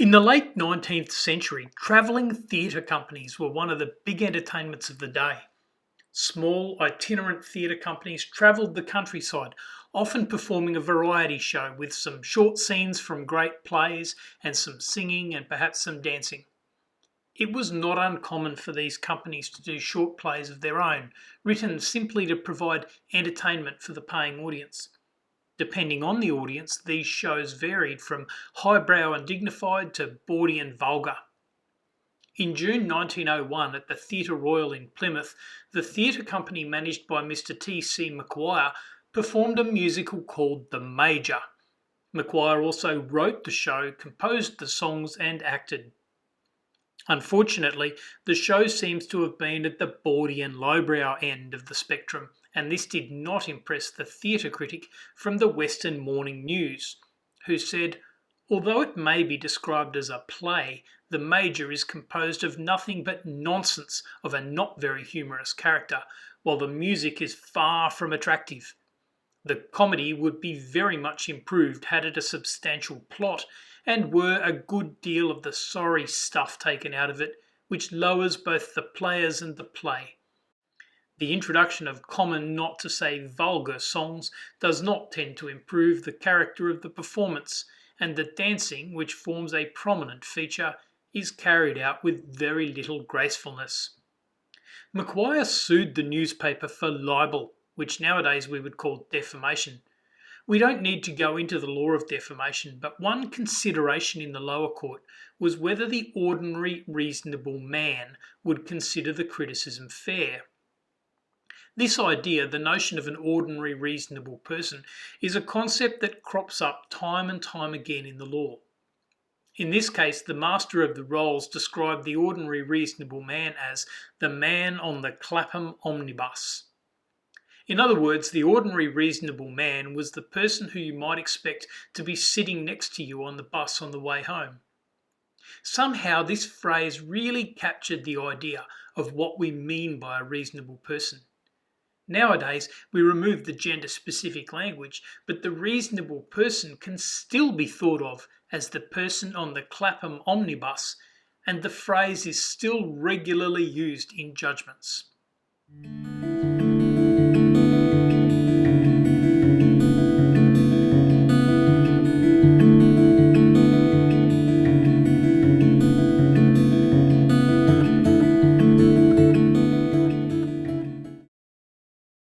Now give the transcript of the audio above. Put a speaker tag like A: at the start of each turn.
A: In the late 19th century, travelling theatre companies were one of the big entertainments of the day. Small itinerant theatre companies travelled the countryside, often performing a variety show with some short scenes from great plays and some singing and perhaps some dancing. It was not uncommon for these companies to do short plays of their own, written simply to provide entertainment for the paying audience. Depending on the audience, these shows varied from highbrow and dignified to bawdy and vulgar. In June 1901, at the Theatre Royal in Plymouth, the theatre company managed by Mr. T.C. McQuire performed a musical called The Major. McQuire also wrote the show, composed the songs, and acted. Unfortunately, the show seems to have been at the bawdy and lowbrow end of the spectrum, and this did not impress the theatre critic from the Western Morning News, who said, "Although it may be described as a play, The Major is composed of nothing but nonsense of a not very humorous character, while the music is far from attractive. The comedy would be very much improved had it a substantial plot, and were a good deal of the sorry stuff taken out of it, which lowers both the players and the play. The introduction of common, not to say vulgar, songs does not tend to improve the character of the performance, and the dancing, which forms a prominent feature, is carried out with very little gracefulness." McQuire sued the newspaper for libel, which nowadays we would call defamation. We don't need to go into the law of defamation, but one consideration in the lower court was whether the ordinary reasonable man would consider the criticism fair. This idea, the notion of an ordinary reasonable person, is a concept that crops up time and time again in the law. In this case, the master of the rolls described the ordinary reasonable man as the man on the Clapham Omnibus. In other words, the ordinary reasonable man was the person who you might expect to be sitting next to you on the bus on the way home. Somehow this phrase really captured the idea of what we mean by a reasonable person. Nowadays, we remove the gender-specific language, but the reasonable person can still be thought of as the person on the Clapham Omnibus, and the phrase is still regularly used in judgments.